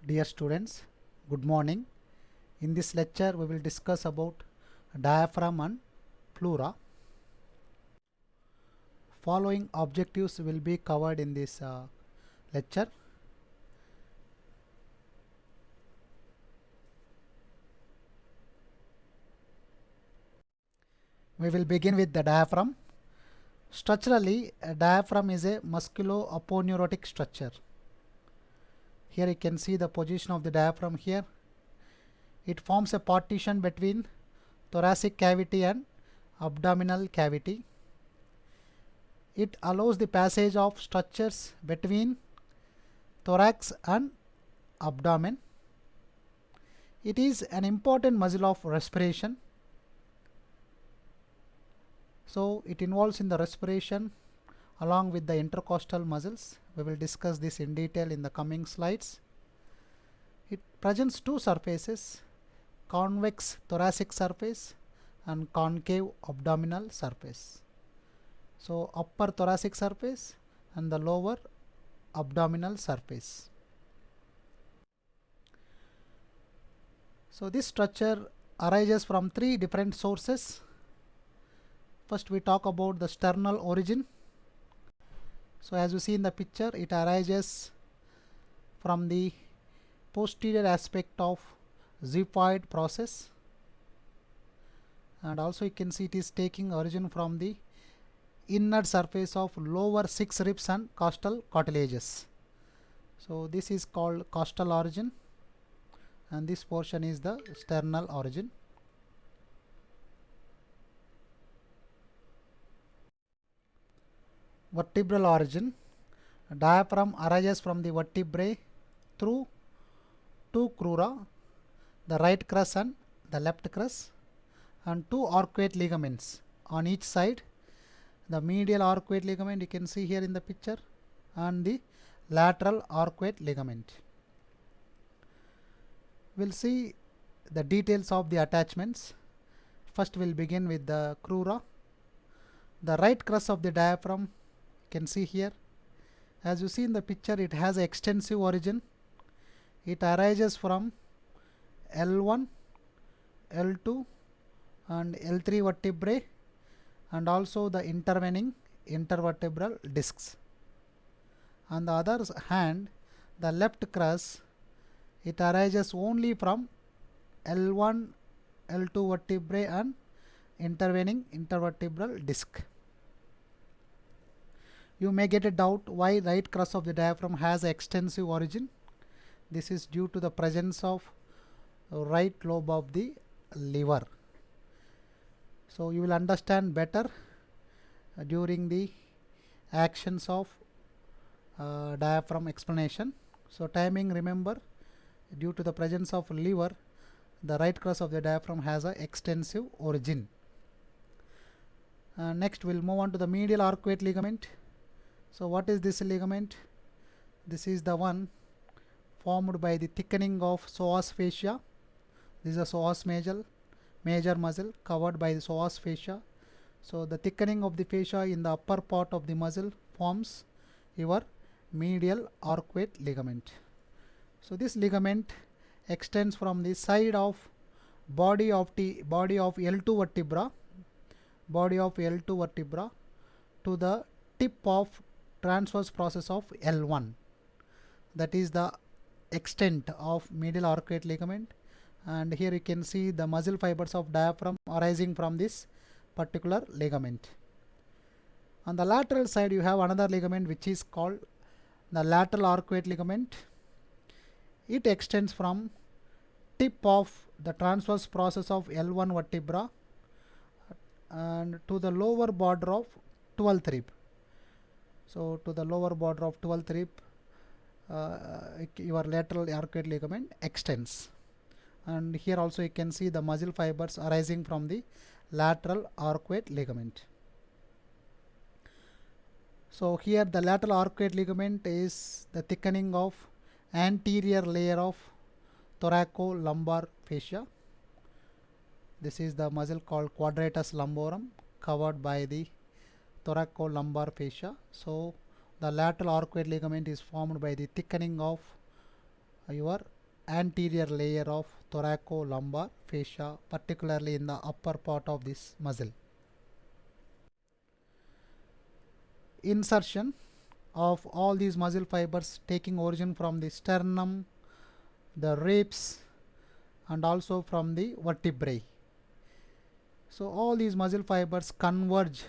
Dear students, good morning. In this lecture, we will discuss about diaphragm and pleura. Following objectives will be covered in this lecture. We will begin with the diaphragm. Structurally, a diaphragm is a musculo-aponeurotic structure. Here you can see the position of the diaphragm here. It forms a partition between thoracic cavity and abdominal cavity. It allows the passage of structures between thorax and abdomen. It is an important muscle of respiration. So it involves in the respiration along with the intercostal muscles. We will discuss this in detail in the coming slides. It presents two surfaces, convex thoracic surface and concave abdominal surface. So upper thoracic surface and the lower abdominal surface. So this structure arises from three different sources. First we talk about the sternal origin. So as you see in the picture, it arises from the posterior aspect of xiphoid process, and also you can see it is taking origin from the inner surface of lower 6 ribs and costal cartilages. So this is called costal origin, and this portion is the sternal origin. Vertebral origin. Diaphragm arises from the vertebrae through two crura, the right crus and the left crus, and two arcuate ligaments on each side. The medial arcuate ligament you can see here in the picture, and the lateral arcuate ligament. We'll see the details of the attachments. First we'll begin with the crura. The right crus of the diaphragm you can see here. As you see in the picture, it has an extensive origin. It arises from L1, L2 and L3 vertebrae, and also the intervening intervertebral discs. On the other hand, the left crus, it arises only from L1, L2 vertebrae and intervening intervertebral disc. You may get a doubt why right crus of the diaphragm has an extensive origin. This is due to the presence of right lobe of the liver. So you will understand better during the actions of diaphragm explanation. So timing, remember, due to the presence of liver, the right crus of the diaphragm has an extensive origin. Next we'll move on to the medial arcuate ligament. So what is this ligament? This is the one formed by the thickening of psoas fascia. This is a psoas major muscle covered by the psoas fascia. So the thickening of the fascia in the upper part of the muscle forms your medial arcuate ligament. So this ligament extends from the side of body of L2 vertebra to the tip of transverse process of L1. That is the extent of medial arcuate ligament, and here you can see the muscle fibers of diaphragm arising from this particular ligament. On the lateral side you have another ligament which is called the lateral arcuate ligament. It extends from tip of the transverse process of L1 vertebra and to the lower border of 12th rib. So to the lower border of 12th rib, your lateral arcuate ligament extends, and here also you can see the muscle fibers arising from the lateral arcuate ligament. So here the lateral arcuate ligament is the thickening of anterior layer of thoracolumbar fascia. This is the muscle called quadratus lumborum covered by the thoracolumbar fascia. So the lateral arcuate ligament is formed by the thickening of your anterior layer of thoracolumbar fascia, particularly in the upper part of this muscle. Insertion of all these muscle fibers taking origin from the sternum, the ribs, and also from the vertebrae. So all these muscle fibers converge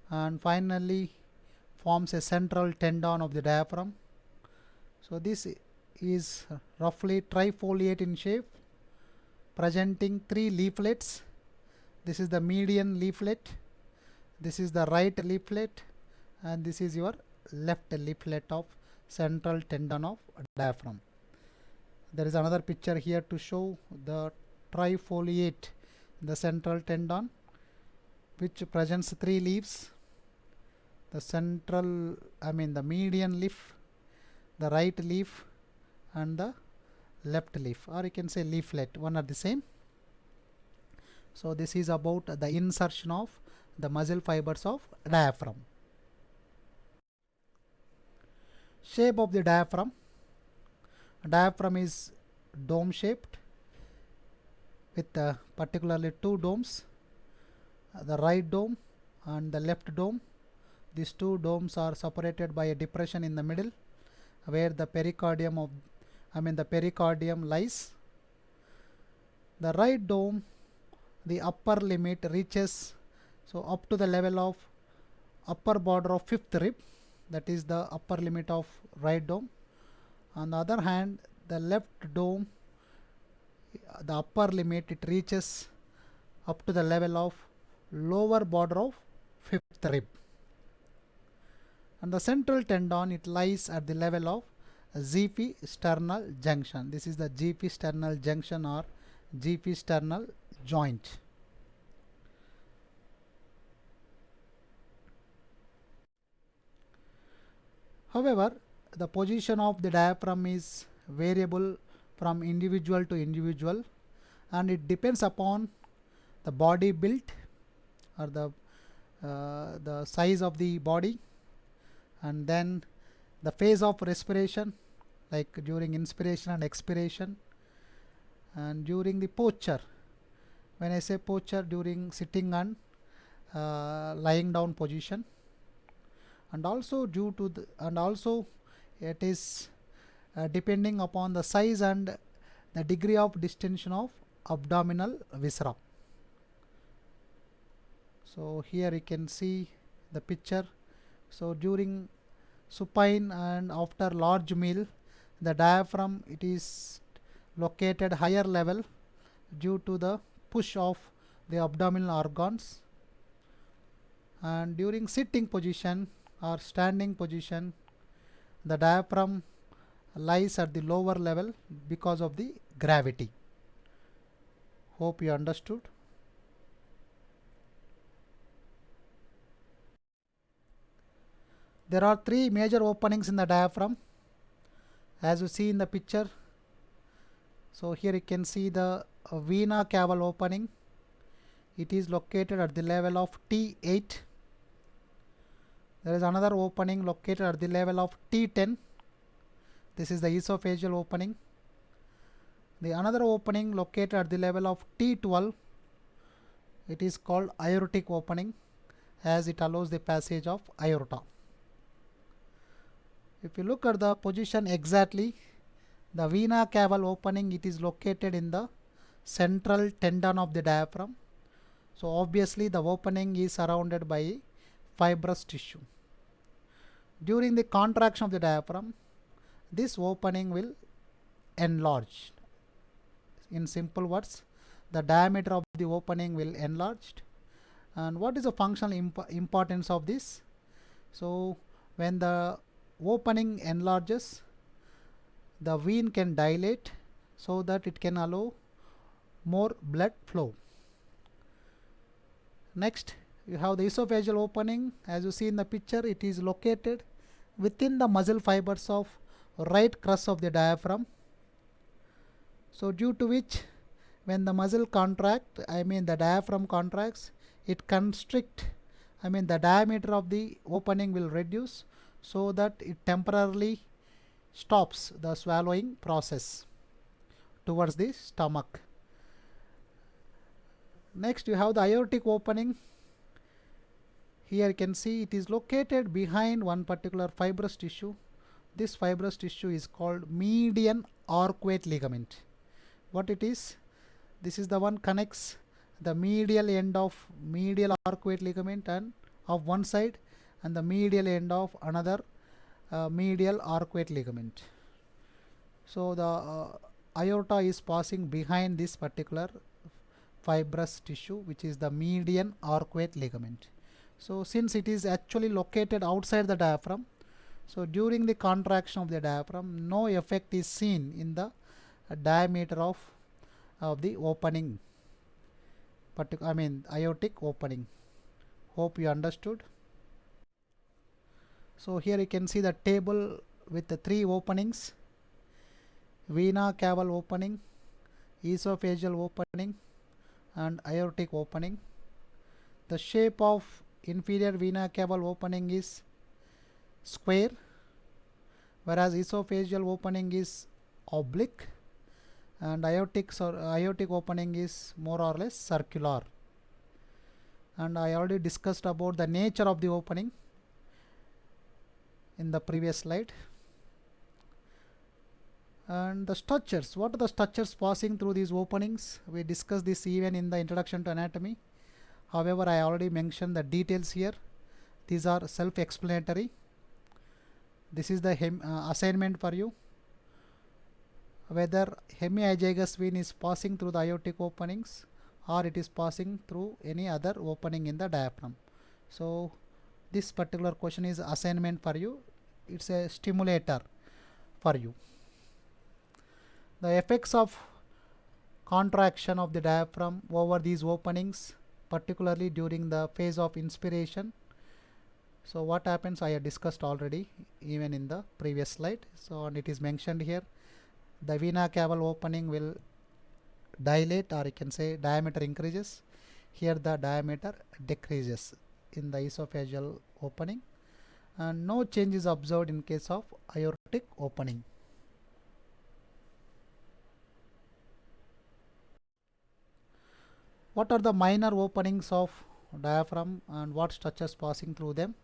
and finally forms a central tendon of the diaphragm. So this is roughly trifoliate in shape, presenting 3 leaflets. This is the median leaflet, this is the right leaflet, and this is your left leaflet of central tendon of diaphragm. There is another picture here to show the trifoliate, the central tendon, which presents 3 leaves. The central, the median leaf, the right leaf, and the left leaf, or you can say leaflet, one are the same. So this is about the insertion of the muscle fibers of diaphragm. Shape of the diaphragm. Diaphragm is dome shaped with particularly 2 domes, the right dome and the left dome. These 2 domes are separated by a depression in the middle where the pericardium lies. The right dome, the upper limit reaches up to the level of upper border of 5th rib, that is the upper limit of right dome. On the other hand, the left dome, the upper limit, it reaches up to the level of lower border of 5th rib. And the central tendon, it lies at the level of GP sternal junction. This is the GP sternal junction or GP sternal joint. However, the position of the diaphragm is variable from individual to individual, and it depends upon the body build or the size of the body, and then the phase of respiration, like during inspiration and expiration, and during the posture. When I say posture, during sitting and lying down position, and also it is depending upon the size and the degree of distension of abdominal viscera. So here you can see the picture. So during supine and after large meal, the diaphragm, it is located higher level due to the push of the abdominal organs, and during sitting position or standing position, the diaphragm lies at the lower level because of the gravity. Hope you understood. There are 3 major openings in the diaphragm, as you see in the picture. So here you can see the vena cava opening. It is located at the level of T8. There is another opening located at the level of T10. This is the esophageal opening. The another opening located at the level of T12. It is called aortic opening, as it allows the passage of aorta. If you look at the position exactly, the vena cava opening, it is located in the central tendon of the diaphragm. So obviously the opening is surrounded by fibrous tissue. During the contraction of the diaphragm, this opening will enlarge. In simple words, the diameter of the opening will enlarge. And what is the functional importance of this? So when the opening enlarges, the vein can dilate so that it can allow more blood flow. Next, you have the esophageal opening. As you see in the picture, it is located within the muscle fibers of right crus of the diaphragm. So due to which, when the muscle contract, the diaphragm contracts, it constrict, the diameter of the opening will reduce, so that it temporarily stops the swallowing process. towards the stomach. Next you have the aortic opening. Here you can see it is located behind one particular fibrous tissue. This fibrous tissue is called median arcuate ligament. What it is? This is the one connects the medial end of medial arcuate ligament and of one side and the medial end of another medial arcuate ligament. So the aorta is passing behind this particular fibrous tissue, which is the median arcuate ligament. So since it is actually located outside the diaphragm, so during the contraction of the diaphragm, no effect is seen in the diameter of the opening, aortic opening. Hope you understood. So here you can see the table with the three openings: vena cava opening, esophageal opening, and aortic opening. The shape of inferior vena cava opening is square, whereas esophageal opening is oblique, and aortic opening is more or less circular. And I already discussed about the nature of the opening in the previous slide. And the structures, what are the structures passing through these openings? We discussed this even in the introduction to anatomy. However, I already mentioned the details here. These are self-explanatory. This is the assignment for you. Whether hemiazygous vein is passing through the aortic openings or it is passing through any other opening in the diaphragm. So this particular question is assignment for you. It's a stimulator for you. The effects of contraction of the diaphragm over these openings, particularly during the phase of inspiration. So what happens, I have discussed already even in the previous slide. So and it is mentioned here, the vena cava opening will dilate, or you can say diameter increases. Here the diameter decreases in the esophageal opening, and no change is observed in case of aortic opening. What are the minor openings of diaphragm and what structures passing through them?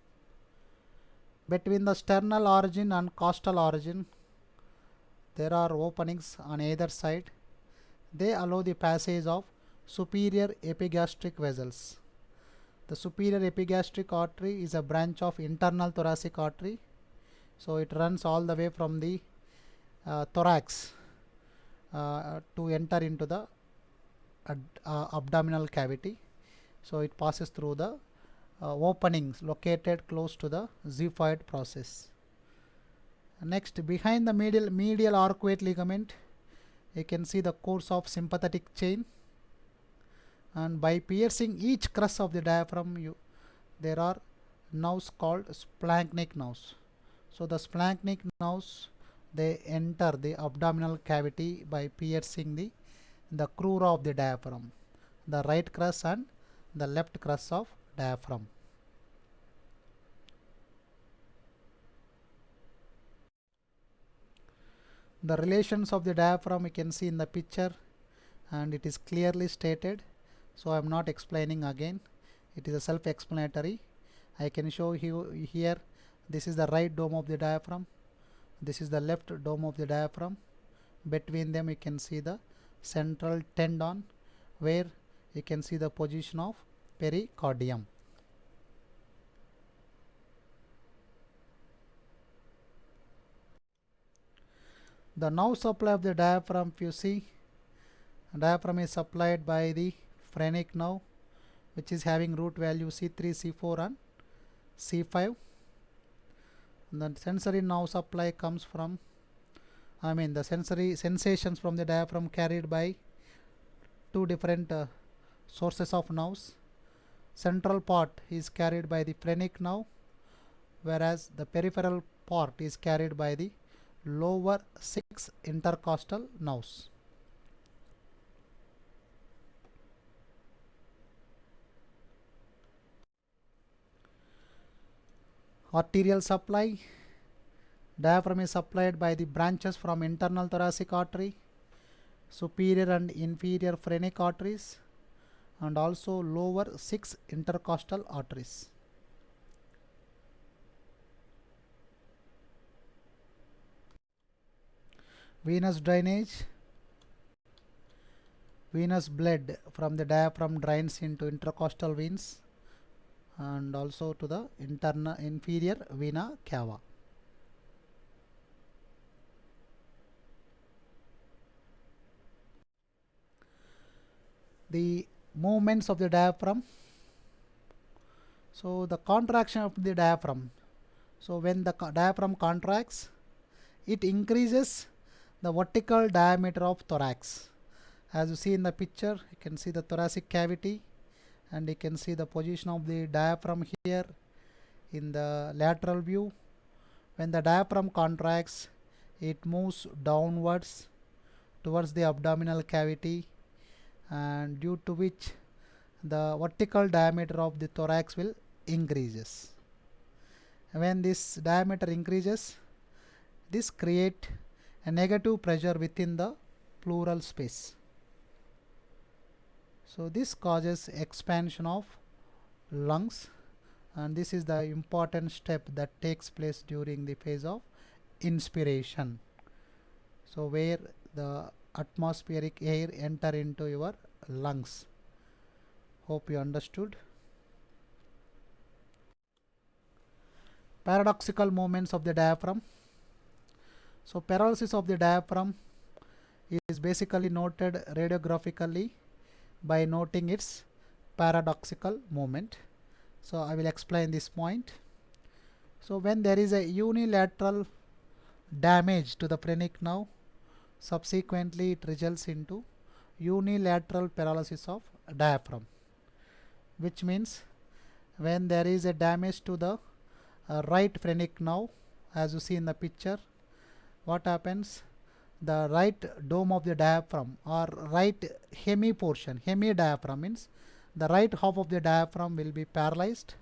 Between the sternal origin and costal origin, there are openings on either side. They allow the passage of superior epigastric vessels. The superior epigastric artery is a branch of internal thoracic artery. So it runs all the way from the thorax to enter into the abdominal cavity. So it passes through the openings located close to the xiphoid process. Next, behind the medial arcuate ligament, you can see the course of sympathetic chain, and by piercing each crus of the diaphragm, there are nerves called splanchnic nerves. So the splanchnic nerves, they enter the abdominal cavity by piercing the crura of the diaphragm, the right crus and the left crus of diaphragm. The relations of the diaphragm you can see in the picture, and it is clearly stated, so I am not explaining again. It is a self-explanatory. I can show you here. This is the right dome of the diaphragm, this is the left dome of the diaphragm. Between them you can see the central tendon where you can see the position of pericardium. The nerve supply of the diaphragm, if you see, diaphragm is supplied by the phrenic nerve, which is having root value C3, C4 and C5. And the sensory nerve supply comes from, the sensory sensations from the diaphragm carried by two different sources of nerves. Central part is carried by the phrenic nerve, whereas the peripheral part is carried by the lower 6 intercostal nerves. Arterial supply. Diaphragm is supplied by the branches from internal thoracic artery superior and inferior phrenic arteries, and also lower 6 intercostal arteries. Venous drainage. Venous blood from the diaphragm drains into intercostal veins and also to the inferior vena cava. The movements of the diaphragm. So the contraction of the diaphragm. So when the diaphragm contracts, it increases the vertical diameter of thorax. As you see in the picture, you can see the thoracic cavity, and you can see the position of the diaphragm here in the lateral view. When the diaphragm contracts, it moves downwards towards the abdominal cavity, and due to which the vertical diameter of the thorax will increases. When this diameter increases, this create a negative pressure within the pleural space. So this causes expansion of lungs, and this is the important step that takes place during the phase of inspiration. So where the atmospheric air enter into your lungs. Hope you understood. Paradoxical movements of the diaphragm. So paralysis of the diaphragm is basically noted radiographically by noting its paradoxical movement. So I will explain this point. So when there is a unilateral damage to the phrenic nerve, subsequently it results into unilateral paralysis of diaphragm, which means when there is a damage to the right phrenic nerve, as you see in the picture, what happens? The right dome of the diaphragm or right hemi portion, hemi diaphragm means the right half of the diaphragm will be paralyzed.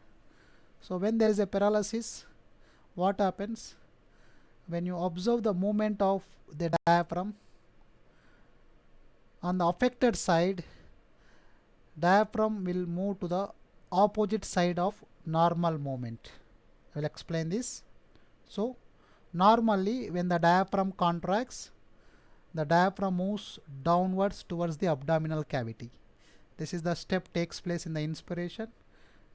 So when there is a paralysis, what happens? When you observe the movement of the diaphragm, on the affected side, diaphragm will move to the opposite side of normal movement. I will explain this. So normally when the diaphragm contracts, the diaphragm moves downwards towards the abdominal cavity. This is the step takes place in the inspiration,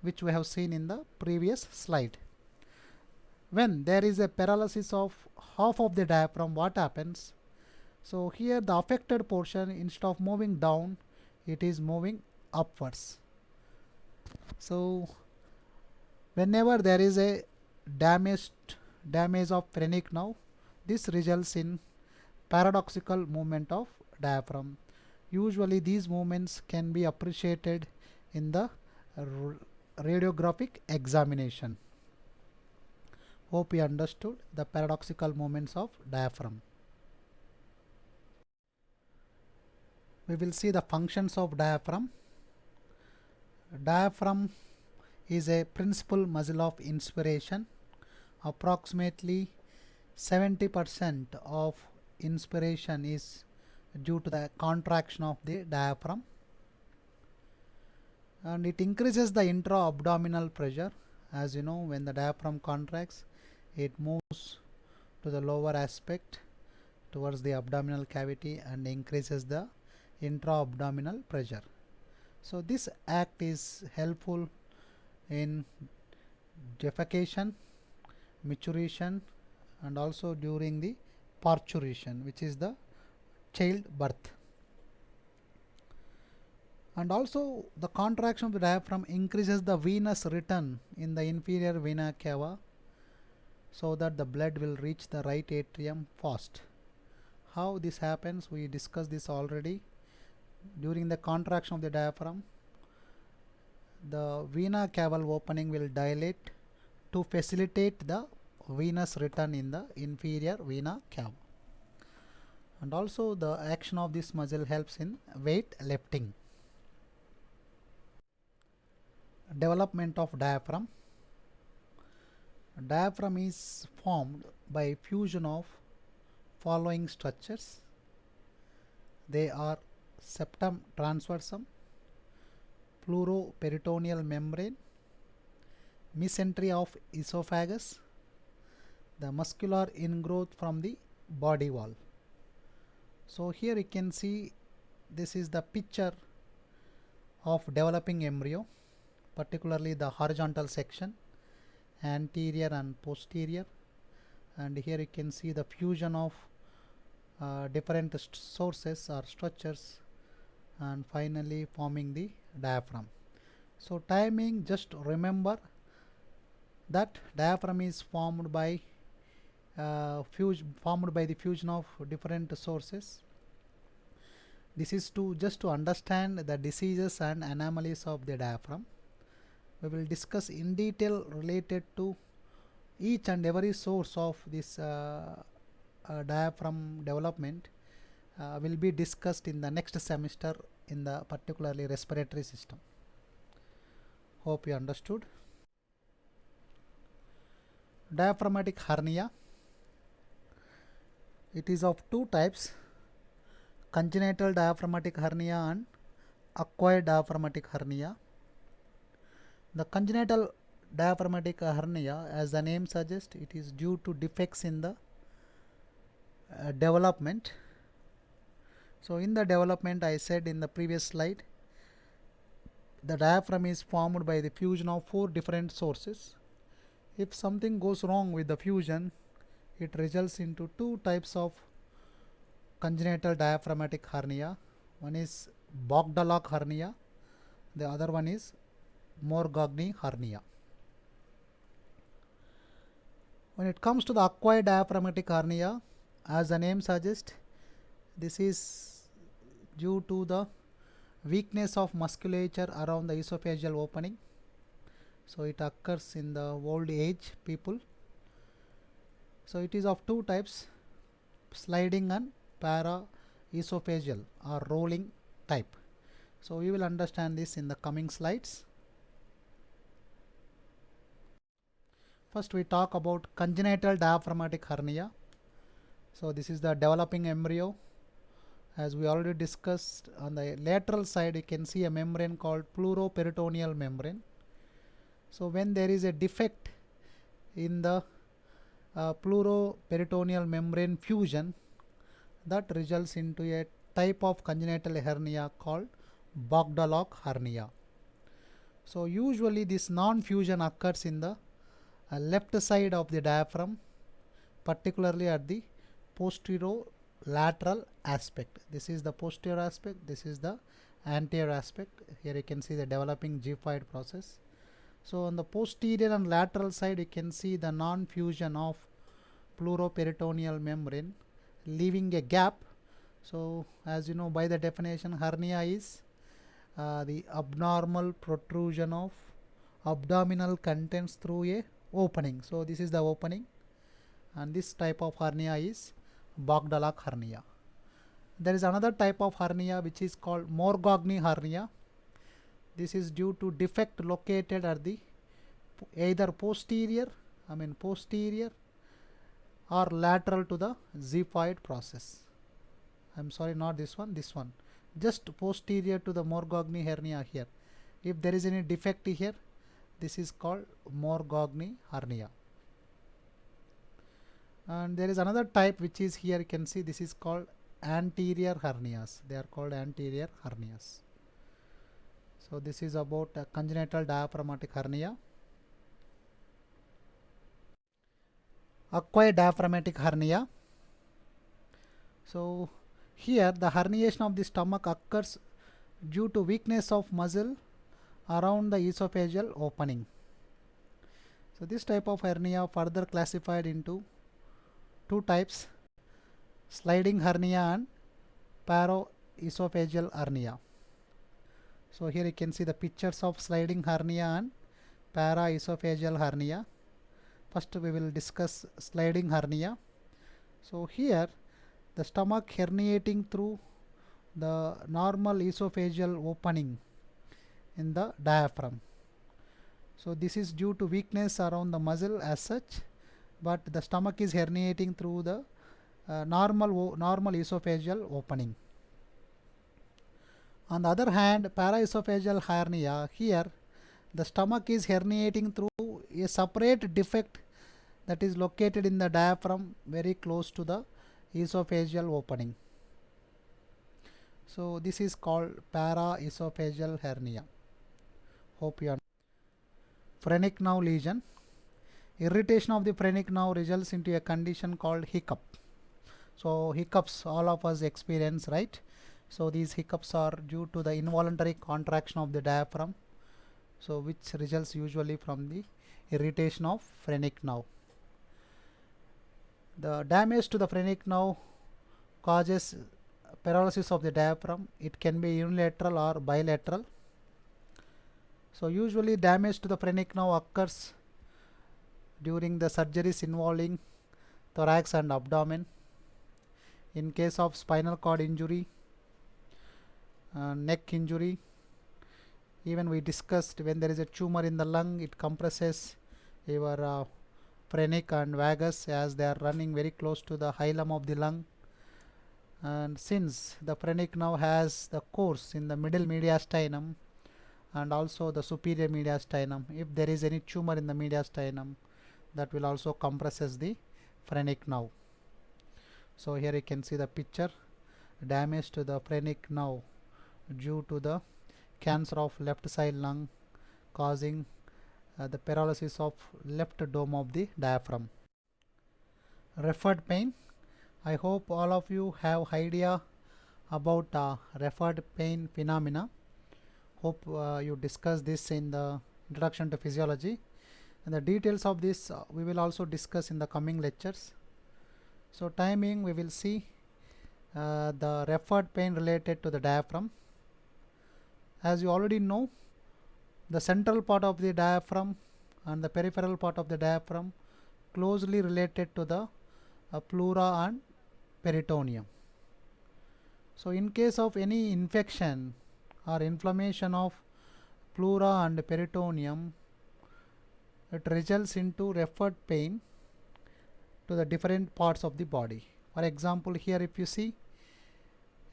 which we have seen in the previous slide. When there is a paralysis of half of the diaphragm, what happens? So here the affected portion, instead of moving down, it is moving upwards. So whenever there is a damage of phrenic nerve, this results in paradoxical movement of diaphragm. Usually these movements can be appreciated in the radiographic examination. Hope you understood the paradoxical movements of diaphragm. We will see the functions of diaphragm. Diaphragm is a principal muscle of inspiration. Approximately 70% of inspiration is due to the contraction of the diaphragm, and it increases the intra-abdominal pressure. As you know, when the diaphragm contracts, it moves to the lower aspect towards the abdominal cavity and increases the intra-abdominal pressure. So this act is helpful in defecation, maturation, and also during the parturition, which is the childbirth. And also the contraction of the diaphragm increases the venous return in the inferior vena cava, so that the blood will reach the right atrium fast. How this happens, we discussed this already. During the contraction of the diaphragm, the vena caval opening will dilate to facilitate the venous return in the inferior vena cava. And also the action of this muscle helps in weight lifting. Development of diaphragm. Diaphragm is formed by fusion of following structures. They are septum transversum, pleuroperitoneal membrane, mesentery of esophagus, the muscular ingrowth from the body wall. So here you can see this is the picture of developing embryo, particularly the horizontal section, anterior and posterior, and here you can see the fusion of different sources or structures, and finally forming the diaphragm. So timing, just remember that diaphragm is formed by the fusion of different sources. This is just to understand the diseases and anomalies of the diaphragm. We will discuss in detail related to each and every source of this diaphragm development will be discussed in the next semester in the particularly respiratory system. Hope you understood. Diaphragmatic hernia. It is of two types: congenital diaphragmatic hernia and acquired diaphragmatic hernia. The congenital diaphragmatic hernia, as the name suggests, it is due to defects in the development. So in the development, I said in the previous slide, the diaphragm is formed by the fusion of 4 different sources. If something goes wrong with the fusion, it results into 2 types of congenital diaphragmatic hernia. One is Bogdalok hernia, the other one is Morgagni hernia. When it comes to the acquired diaphragmatic hernia, as the name suggests, this is due to the weakness of musculature around the esophageal opening. So it occurs in the old age people. So it is of 2 types, sliding and para-esophageal or rolling type. So we will understand this in the coming slides. First we talk about congenital diaphragmatic hernia. So this is the developing embryo. As we already discussed, on the lateral side you can see a membrane called pleuroperitoneal membrane. So when there is a defect in the pleuroperitoneal membrane fusion, that results into a type of congenital hernia called Bogdalok hernia. So usually this non-fusion occurs in the left side of the diaphragm, particularly at the posterolateral aspect. This is the posterior aspect, this is the anterior aspect. Here you can see the developing gymphoid process. So on the posterior and lateral side you can see the non-fusion of pleuroperitoneal membrane, leaving a gap. So as you know by the definition, hernia is the abnormal protrusion of abdominal contents through a opening. So this is the opening, and this type of hernia is Bogdalok hernia. There is another type of hernia which is called Morgagni hernia. This is due to defect located at the either posterior or lateral to the xiphoid process. I'm sorry, not this one, this one. Just posterior to the Morgagni hernia here. If there is any defect here, this is called Morgagni hernia. And there is another type which is here, you can see this is called anterior hernias. They are called anterior hernias. So this is about congenital diaphragmatic hernia. Acquired diaphragmatic hernia. So here the herniation of the stomach occurs due to weakness of muscle around the esophageal opening. So this type of hernia further classified into 2 types, sliding hernia and paraesophageal hernia. So here you can see the pictures of sliding hernia and paraesophageal hernia. First we will discuss sliding hernia. So here the stomach herniating through the normal esophageal opening in the diaphragm. So this is due to weakness around the muscle as such, but the stomach is herniating through the normal esophageal opening. On the other hand, paraesophageal hernia, here the stomach is herniating through a separate defect that is located in the diaphragm very close to the esophageal opening. So this is called paraesophageal hernia. Hope you understand. Phrenic nerve lesion. Irritation of the phrenic nerve results into a condition called hiccup. So hiccups all of us experience, right? So these hiccups are due to the involuntary contraction of the diaphragm, so which results usually from the irritation of phrenic nerve. The damage to the phrenic nerve causes paralysis of the diaphragm. It can be unilateral or bilateral. So usually damage to the phrenic nerve occurs during the surgeries involving thorax and abdomen. In case of spinal cord injury, neck injury, even we discussed when there is a tumor in the lung, it compresses your phrenic and vagus as they are running very close to the hilum of the lung. And since the phrenic nerve has the course in the middle mediastinum and also the superior mediastinum, if there is any tumor in the mediastinum, that will also compresses the phrenic nerve. So here you can see the picture, damage to the phrenic nerve due to the cancer of left side lung causing the paralysis of left dome of the diaphragm. Referred pain. I hope all of you have idea about referred pain phenomena. Hope you discuss this in the introduction to physiology, and the details of this we will also discuss in the coming lectures. So timing, we will see the referred pain related to the diaphragm. As you already know, the central part of the diaphragm and the peripheral part of the diaphragm closely related to the pleura and peritoneum. So in case of any infection or inflammation of pleura and peritoneum, it results into referred pain to the different parts of the body. For example, here if you see,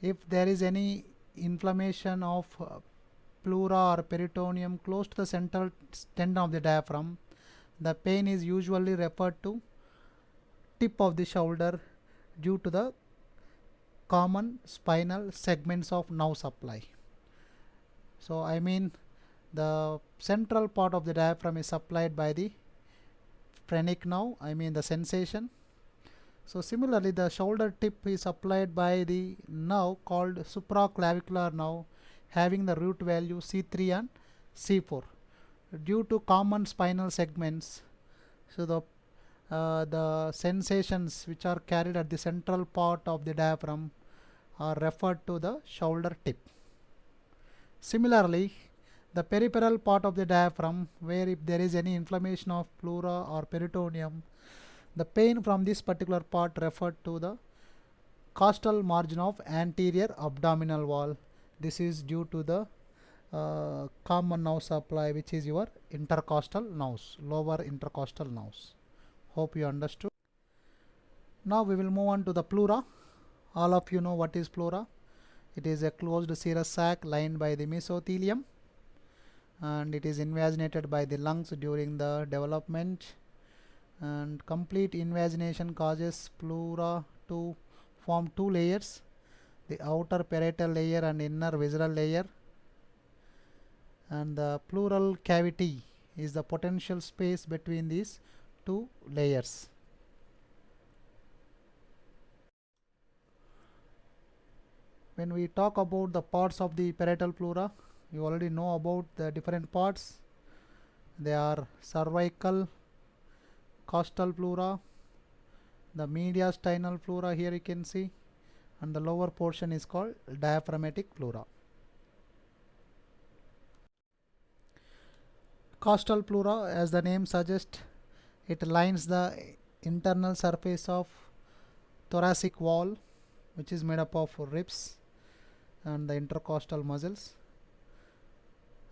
if there is any inflammation of pleura or peritoneum close to the central tendon of the diaphragm, the pain is usually referred to tip of the shoulder due to the common spinal segments of nerve supply. So I mean the central part of the diaphragm is supplied by the phrenic nerve, I mean the sensation. So similarly, the shoulder tip is supplied by the nerve called supraclavicular nerve, having the root value C3 and C4 due to common spinal segments. So the sensations which are carried at the central part of the diaphragm are referred to the shoulder tip. Similarly, the peripheral part of the diaphragm, where if there is any inflammation of pleura or peritoneum, the pain from this particular part referred to the costal margin of anterior abdominal wall. This is due to the common nerve supply, which is your intercostal nerves, lower intercostal nerves. Hope you understood. Now we will move on to the pleura. All of you know what is pleura. It is a closed serous sac lined by the mesothelium, and it is invaginated by the lungs during the development, and complete invagination causes pleura to form two layers, the outer parietal layer and inner visceral layer, and the pleural cavity is the potential space between these two layers. When we talk about the parts of the parietal pleura, you already know about the different parts. They are cervical, costal pleura, the mediastinal pleura, here you can see, and the lower portion is called diaphragmatic pleura. Costal pleura, as the name suggests, it lines the internal surface of thoracic wall, which is made up of ribs and the intercostal muscles.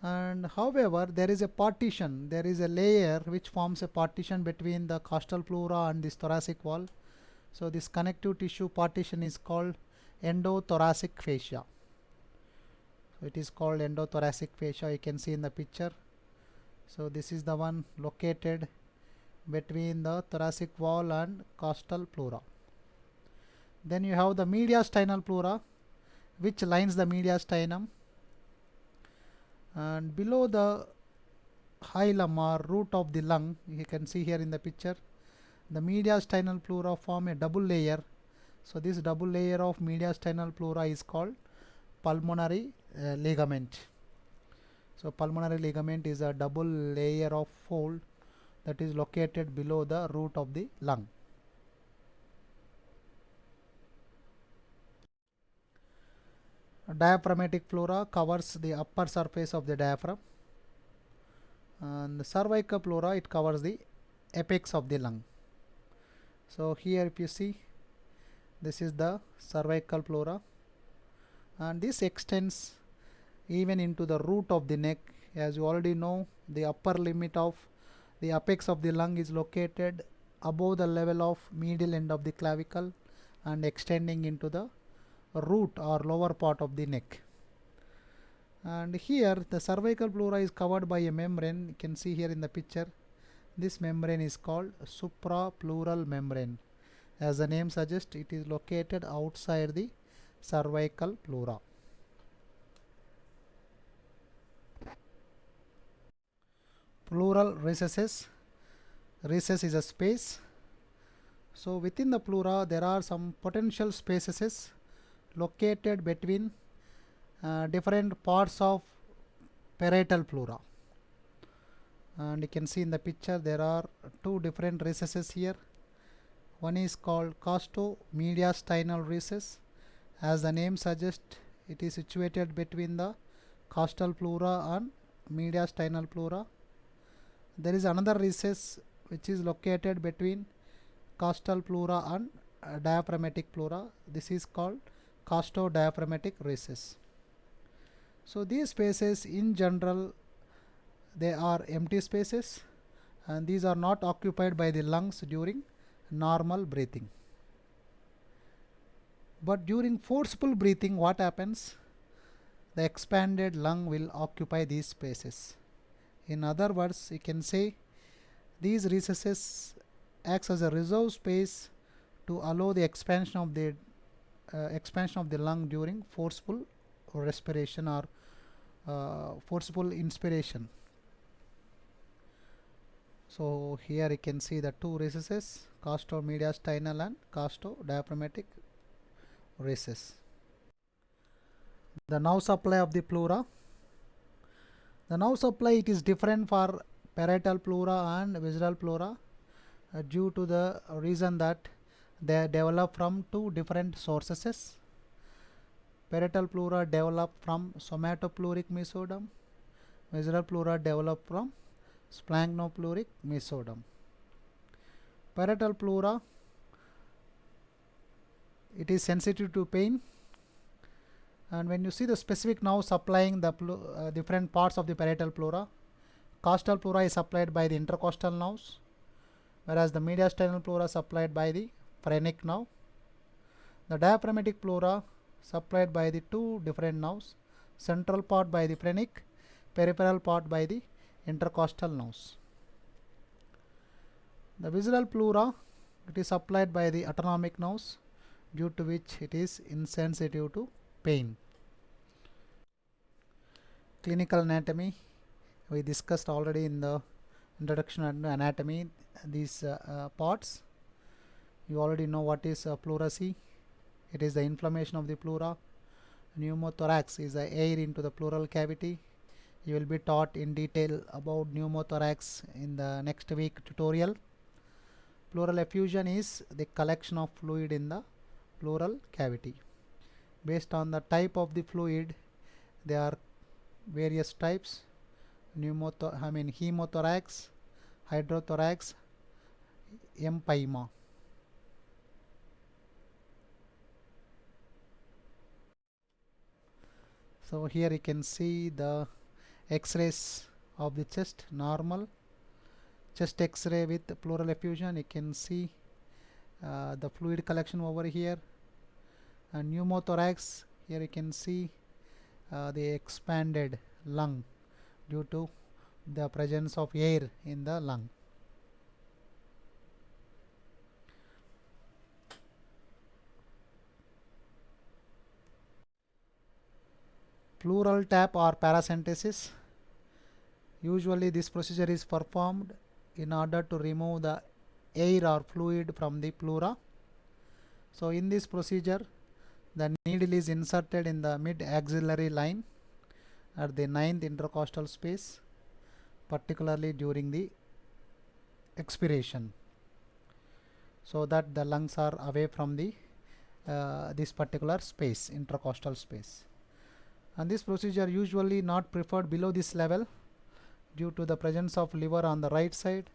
And however, there is a partition, there is a layer which forms a partition between the costal pleura and this thoracic wall. So this connective tissue partition is called endothoracic fascia. So it is called endothoracic fascia, you can see in the picture. So this is the one located between the thoracic wall and costal pleura. Then you have the mediastinal pleura, which lines the mediastinum, and below the hilum or root of the lung, you can see here in the picture, the mediastinal pleura form a double layer. So this double layer of mediastinal pleura is called pulmonary ligament. So pulmonary ligament is a double layer of fold that is located below the root of the lung. Diaphragmatic pleura covers the upper surface of the diaphragm, and the cervical pleura, it covers the apex of the lung. So here if you see, this is the cervical pleura, and this extends even into the root of the neck. As you already know, the upper limit of the apex of the lung is located above the level of medial end of the clavicle and extending into the root or lower part of the neck. And here the cervical pleura is covered by a membrane. You can see here in the picture, this membrane is called suprapleural membrane. As the name suggests, it is located outside the cervical pleura. Pleural recesses. Recess is a space. So within the pleura there are some potential spaces located between different parts of parietal pleura. And you can see in the picture there are two different recesses here. One is called costo-mediastinal recess. As the name suggests, it is situated between the costal pleura and mediastinal pleura. There is another recess which is located between costal pleura and diaphragmatic pleura. This is called costodiaphragmatic recess. So these spaces in general, they are empty spaces, and these are not occupied by the lungs during normal breathing. But during forceful breathing, what happens? The expanded lung will occupy these spaces. In other words, you can say these recesses acts as a reserve space to allow the expansion of the lung during forceful respiration or forceful inspiration. So here you can see the two recesses, costo-mediastinal and costodiaphragmatic recess. The nerve supply of the pleura. The nerve supply, it is different for parietal pleura and visceral pleura due to the reason that they develop from two different sources. Parietal pleura develop from somatopleuric mesoderm. Visceral pleura develop from splaghnopleuric mesoderm. Parietal pleura, it is sensitive to pain, and when you see the specific nerve supplying the different parts of the parietal pleura, costal pleura is supplied by the intercostal nerves, whereas the mediastinal pleura supplied by the phrenic nerve. The diaphragmatic pleura supplied by the two different nerves, central part by the phrenic, peripheral part by the intercostal nerves. The visceral pleura, it is supplied by the autonomic nerves, due to which it is insensitive to pain. Clinical anatomy, we discussed already in the introduction and anatomy these parts. You already know what is pleurisy. It is the inflammation of the pleura. Pneumothorax is the air into the pleural cavity. You will be taught in detail about pneumothorax in the next week tutorial. Pleural effusion is the collection of fluid in the pleural cavity. Based on the type of the fluid, there are various types: hemothorax, hydrothorax, empyema. So here you can see the X-rays of the chest. Normal chest X-ray with pleural effusion, you can see the fluid collection over here. And pneumothorax, here you can see the expanded lung due to the presence of air in the lung. Pleural tap or paracentesis. Usually this procedure is performed in order to remove the air or fluid from the pleura. So in this procedure, the needle is inserted in the mid-axillary line at the 9th intercostal space, particularly during the expiration, so that the lungs are away from the this particular space, intercostal space. And this procedure usually not preferred below this level due to the presence of liver on the right side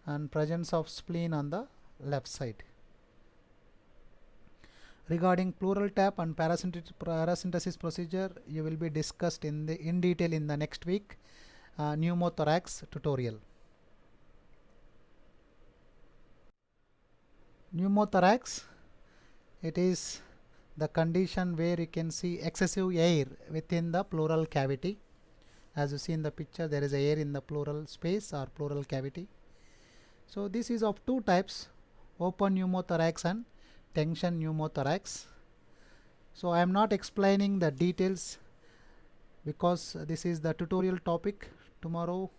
and presence of spleen on the left side. Regarding pleural tap and paracentesis procedure, you will be discussed in detail in the next week pneumothorax tutorial. Pneumothorax, it is the condition where you can see excessive air within the pleural cavity. As you see in the picture, there is air in the pleural space or pleural cavity. So this is of two types, open pneumothorax and tension pneumothorax. So I am not explaining the details because this is the tutorial topic tomorrow,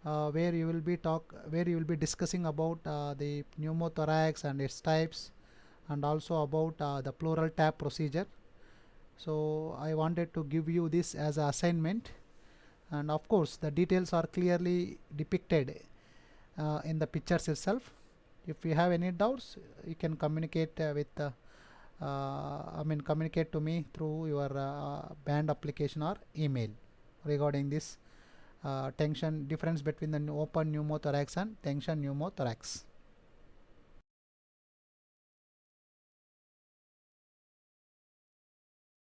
where you will be discussing about the pneumothorax and its types, and also about the pleural tap procedure. So I wanted to give you this as an assignment, and of course the details are clearly depicted in the pictures itself. If you have any doubts, you can communicate communicate to me through your band application or email regarding this difference between the open pneumothorax and tension pneumothorax.